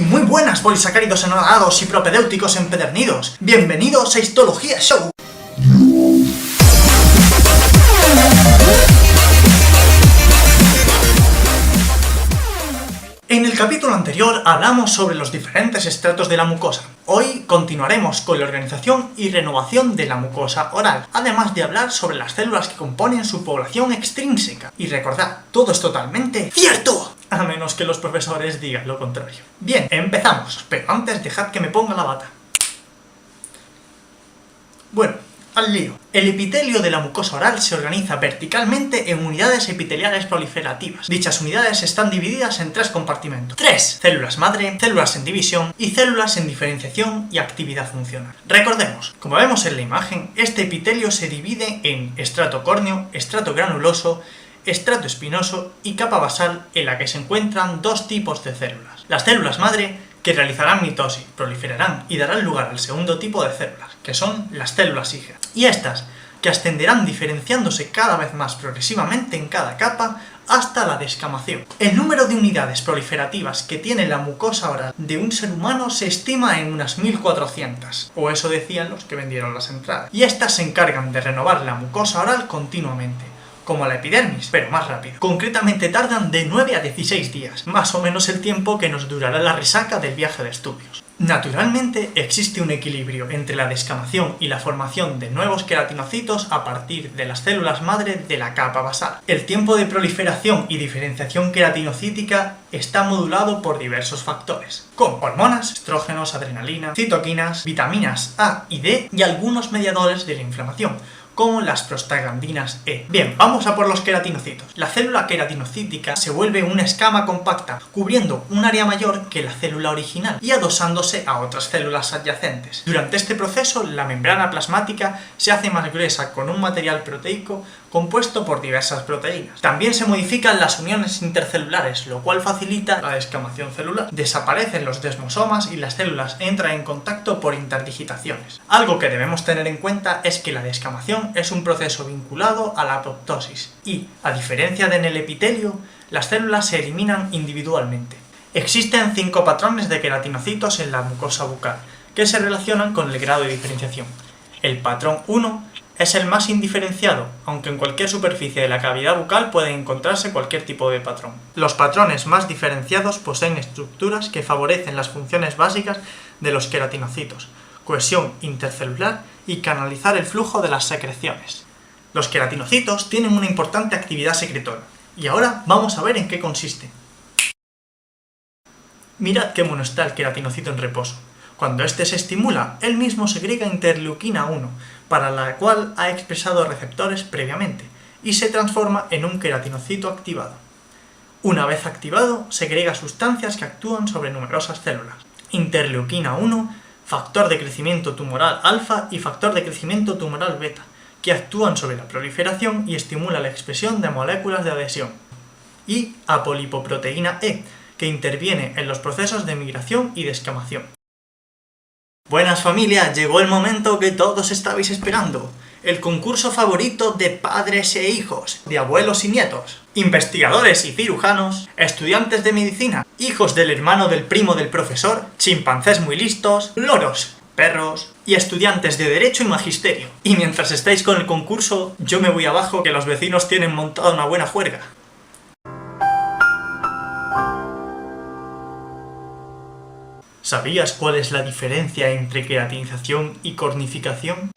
muy buenas polisacáridos enodados y propedéuticos empedernidos. Bienvenidos a Histología Show. En el capítulo anterior hablamos sobre los diferentes estratos de la mucosa. Hoy continuaremos con la organización y renovación de la mucosa oral, además de hablar sobre las células que componen su población extrínseca. Y recordad, todo es totalmente cierto, a menos que los profesores digan lo contrario. Bien, empezamos, pero antes dejad que me ponga la bata. Bueno, al lío. El epitelio de la mucosa oral se organiza verticalmente en unidades epiteliales proliferativas. Dichas unidades están divididas en tres compartimentos. 3. Células madre, células en división y células en diferenciación y actividad funcional. Recordemos, como vemos en la imagen, este epitelio se divide en estrato córneo, estrato granuloso, estrato espinoso y capa basal, en la que se encuentran dos tipos de células. Las células madre, que realizarán mitosis, proliferarán y darán lugar al segundo tipo de células, que son las células hijas. Y estas, que ascenderán diferenciándose cada vez más progresivamente en cada capa hasta la descamación. El número de unidades proliferativas que tiene la mucosa oral de un ser humano se estima en unas 1400, o eso decían los que vendieron las entradas. Y estas se encargan de renovar la mucosa oral continuamente, como la epidermis, pero más rápido. Concretamente tardan de 9 a 16 días, más o menos el tiempo que nos durará la resaca del viaje de estudios. Naturalmente, existe un equilibrio entre la descamación y la formación de nuevos queratinocitos a partir de las células madre de la capa basal. El tiempo de proliferación y diferenciación queratinocítica está modulado por diversos factores, como hormonas, estrógenos, adrenalina, citoquinas, vitaminas A y D y algunos mediadores de la inflamación, como las prostaglandinas E. Bien, vamos a por los queratinocitos. La célula queratinocítica se vuelve una escama compacta, cubriendo un área mayor que la célula original y adosándose a otras células adyacentes. Durante este proceso, la membrana plasmática se hace más gruesa con un material proteico compuesto por diversas proteínas. También se modifican las uniones intercelulares, lo cual facilita la descamación celular. Desaparecen los desmosomas y las células entran en contacto por interdigitaciones. Algo que debemos tener en cuenta es que la descamación es un proceso vinculado a la apoptosis y, a diferencia de en el epitelio, las células se eliminan individualmente. Existen 5 patrones de queratinocitos en la mucosa bucal, que se relacionan con el grado de diferenciación. El patrón 1 es el más indiferenciado, aunque en cualquier superficie de la cavidad bucal puede encontrarse cualquier tipo de patrón. Los patrones más diferenciados poseen estructuras que favorecen las funciones básicas de los queratinocitos: cohesión intercelular y canalizar el flujo de las secreciones. Los queratinocitos tienen una importante actividad secretora, y ahora vamos a ver en qué consiste. Mirad qué mono está el queratinocito en reposo. Cuando éste se estimula, él mismo segrega interleuquina 1, para la cual ha expresado receptores previamente, y se transforma en un queratinocito activado. Una vez activado, segrega sustancias que actúan sobre numerosas células: interleuquina 1, factor de crecimiento tumoral alfa y factor de crecimiento tumoral beta, que actúan sobre la proliferación y estimulan la expresión de moléculas de adhesión, y apolipoproteína E, que interviene en los procesos de migración y descamación. Buenas familia, llegó el momento que todos estabais esperando. El concurso favorito de padres e hijos, de abuelos y nietos, investigadores y cirujanos, estudiantes de medicina, hijos del hermano del primo del profesor, chimpancés muy listos, loros, perros y estudiantes de Derecho y Magisterio. Y mientras estáis con el concurso, yo me voy abajo, que los vecinos tienen montada una buena juerga. ¿Sabías cuál es la diferencia entre queratinización y cornificación?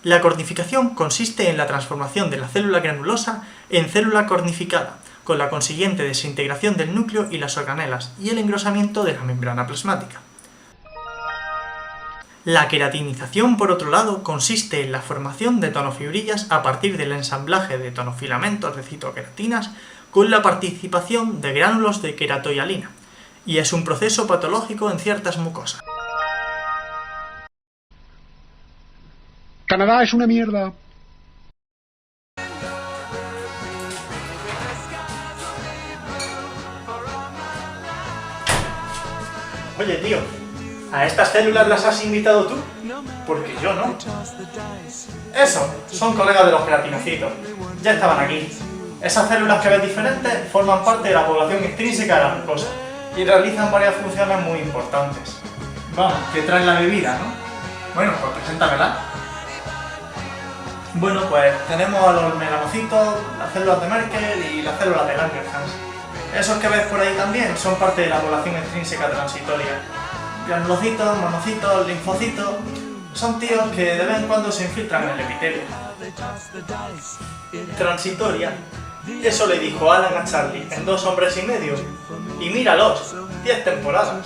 La cornificación consiste en la transformación de la célula granulosa en célula cornificada, con la consiguiente desintegración del núcleo y las organelas, y el engrosamiento de la membrana plasmática. La queratinización, por otro lado, consiste en la formación de tonofibrillas a partir del ensamblaje de tonofilamentos de citoqueratinas con la participación de gránulos de queratohialina, y es un proceso patológico en ciertas mucosas. Canadá es una mierda. Oye, tío, ¿a estas células las has invitado tú? Porque yo no. Eso, son colegas de los queratinocitos. Ya estaban aquí. Esas células que ves diferentes forman parte de la población extrínseca de la mucosa y realizan varias funciones muy importantes. Vamos, que traen la bebida, ¿no? Bueno, pues preséntamela. Bueno, pues tenemos a los melanocitos, las células de Merkel y las células de Langerhans. Esos que ves por ahí también son parte de la población extrínseca transitoria. Granulocitos, monocitos, linfocitos... son tíos que de vez en cuando se infiltran en el epitelio. Transitoria. Eso le dijo Alan a Charlie en 2 hombres y medio. Y míralos, 10 temporadas.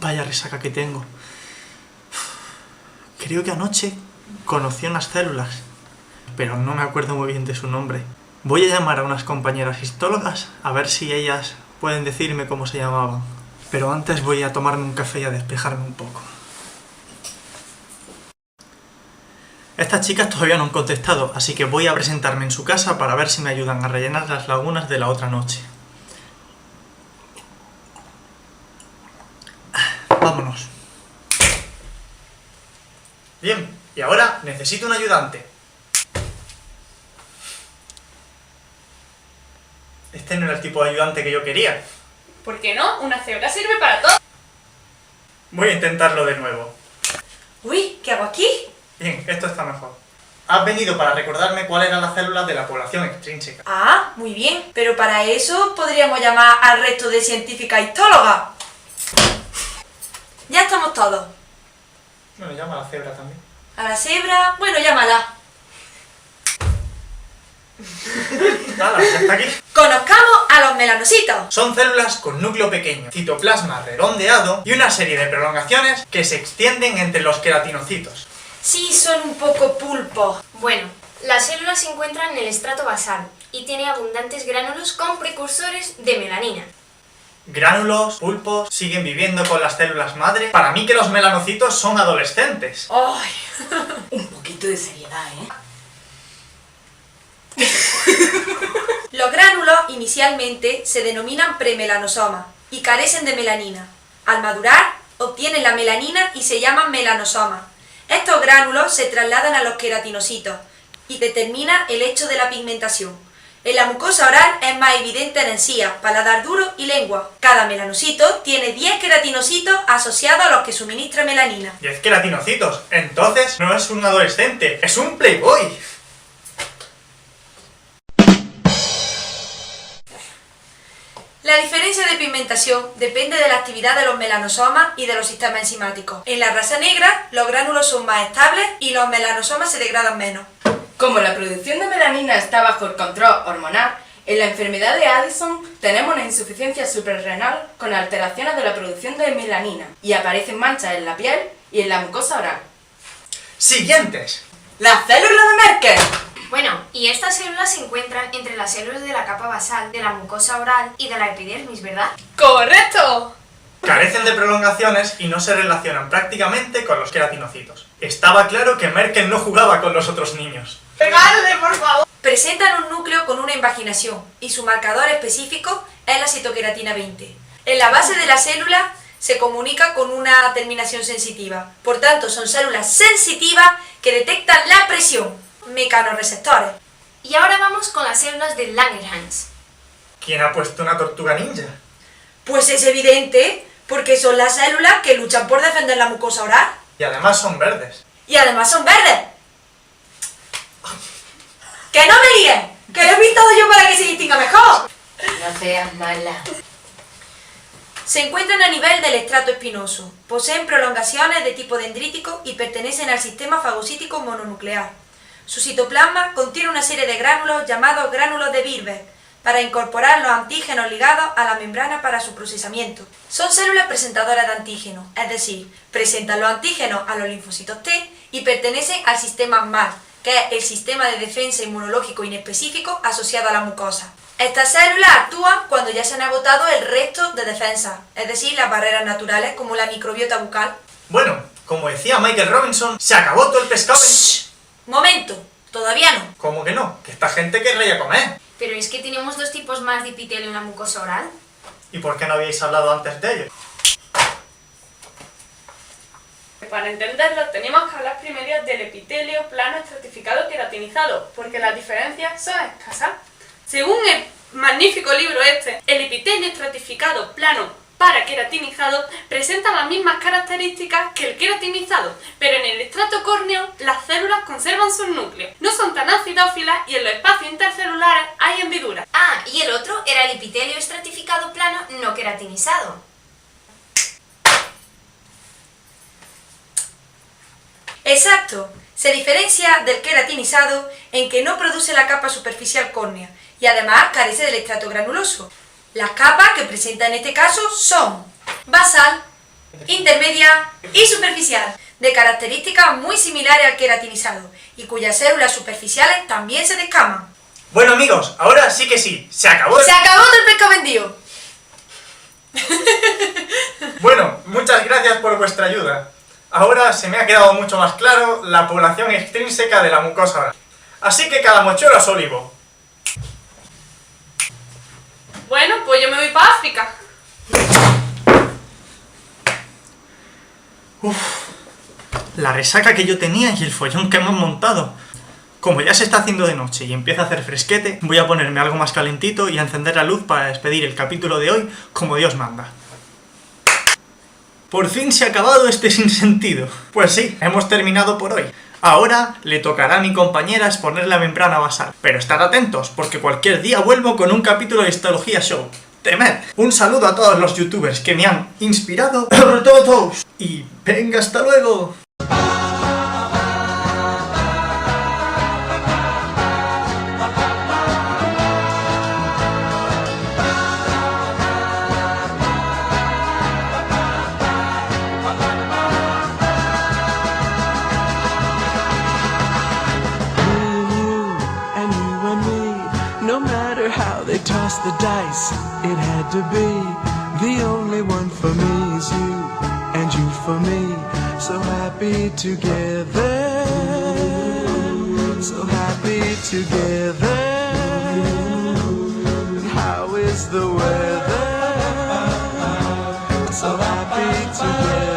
Vaya resaca que tengo. Creo que anoche conocí unas células, pero no me acuerdo muy bien de su nombre. Voy a llamar a unas compañeras histólogas a ver si ellas pueden decirme cómo se llamaban. Pero antes voy a tomarme un café y a despejarme un poco. Estas chicas todavía no han contestado, así que voy a presentarme en su casa para ver si me ayudan a rellenar las lagunas de la otra noche. Vámonos. Bien, y ahora necesito un ayudante. Este no era el tipo de ayudante que yo quería. ¿Por qué no? Una cebra sirve para todo. Voy a intentarlo de nuevo. Uy, ¿qué hago aquí? Bien, esto está mejor. Has venido para recordarme cuáles eran las células de la población extrínseca. Ah, muy bien. Pero para eso podríamos llamar al resto de científicas histólogas. Ya estamos todos. Bueno, llama a la cebra también. A la cebra, bueno, llámala. ¡Hala, ya está aquí! Conozcamos a los melanocitos. Son células con núcleo pequeño, citoplasma redondeado y una serie de prolongaciones que se extienden entre los queratinocitos. Sí, son un poco pulpos. Bueno, las células se encuentran en el estrato basal y tiene abundantes gránulos con precursores de melanina. Gránulos, pulpos, siguen viviendo con las células madre. Para mí que los melanocitos son adolescentes. ¡Ay! Un poquito de seriedad, ¿eh? Los gránulos inicialmente se denominan premelanosomas y carecen de melanina. Al madurar, obtienen la melanina y se llaman melanosomas. Estos gránulos se trasladan a los queratinocitos y determina el hecho de la pigmentación. En la mucosa oral es más evidente en encías, paladar duro y lengua. Cada melanocito tiene 10 queratinocitos asociados a los que suministra melanina. 10 queratinocitos. Entonces no es un adolescente, es un playboy. La diferencia de pigmentación depende de la actividad de los melanosomas y de los sistemas enzimáticos. En la raza negra, los gránulos son más estables y los melanosomas se degradan menos. Como la producción de melanina está bajo el control hormonal, en la enfermedad de Addison tenemos una insuficiencia suprarrenal con alteraciones de la producción de melanina y aparecen manchas en la piel y en la mucosa oral. Siguientes. ¡Las células de Merkel! Bueno, y estas células se encuentran entre las células de la capa basal, de la mucosa oral y de la epidermis, ¿verdad? ¡Correcto! Carecen de prolongaciones y no se relacionan prácticamente con los queratinocitos. Estaba claro que Merkel no jugaba con los otros niños. ¡Pegadle, por favor! Presentan un núcleo con una invaginación y su marcador específico es la citoqueratina 20. En la base de la célula se comunica con una terminación sensitiva. Por tanto, son células sensitivas que detectan la presión. Mecanorreceptores. Y ahora vamos con las células de Langerhans. ¿Quién ha puesto una tortuga ninja? Pues es evidente, porque son las células que luchan por defender la mucosa oral. Y además son verdes. Y además son verdes. ¡Que no me líes! ¡Que lo he pintado yo para que se distinga mejor! No seas mala. Se encuentran a nivel del estrato espinoso, poseen prolongaciones de tipo dendrítico y pertenecen al sistema fagocítico mononuclear. Su citoplasma contiene una serie de gránulos llamados gránulos de Birbeck para incorporar los antígenos ligados a la membrana para su procesamiento. Son células presentadoras de antígenos, es decir, presentan los antígenos a los linfocitos T y pertenecen al sistema MAD, que es el sistema de defensa inmunológico inespecífico asociado a la mucosa. Estas células actúan cuando ya se han agotado el resto de defensas, es decir, las barreras naturales como la microbiota bucal. Bueno, como decía Michael Robinson, se acabó todo el pescado. ¡Shh! Momento, todavía no. ¿Cómo que no? Que esta gente querría comer. Pero es que tenemos dos tipos más de epitelio en la mucosa oral. ¿Y por qué no habíais hablado antes de ello? Para entenderlo, tenemos que hablar primero del epitelio plano estratificado queratinizado, porque las diferencias son escasas. Según el magnífico libro el epitelio estratificado plano paraqueratinizado presenta las mismas características que el queratinizado, pero en el estrato córneo las células conservan sus núcleos, no son tan acidófilas y en los espacios intercelulares hay hendiduras. Ah, y el otro era el epitelio estratificado plano no queratinizado. Exacto, se diferencia del queratinizado en que no produce la capa superficial córnea y además carece del estrato granuloso. Las capas que presenta en este caso son basal, intermedia y superficial, de características muy similares al queratinizado y cuyas células superficiales también se descaman. Bueno amigos, ahora sí que sí, se acabó el... ¡Se acabó todo el pescado vendido! Bueno, muchas gracias por vuestra ayuda. Ahora se me ha quedado mucho más claro la población extrínseca de la mucosa oral. Así que cada mochuelo a su olivo. Bueno, pues yo me voy para África. La resaca que yo tenía y el follón que hemos montado. Como ya se está haciendo de noche y empieza a hacer fresquete, voy a ponerme algo más calentito y a encender la luz para despedir el capítulo de hoy como Dios manda. Por fin se ha acabado este sinsentido. Pues sí, hemos terminado por hoy. Ahora le tocará a mi compañera exponer la membrana basal. Pero estad atentos, porque cualquier día vuelvo con un capítulo de Histología Show. ¡Temed! Un saludo a todos los youtubers que me han inspirado. Y venga, hasta luego. No matter how they toss the dice, it had to be. The only one for me is you, and you for me. So happy together, so happy together. How is the weather? So happy together.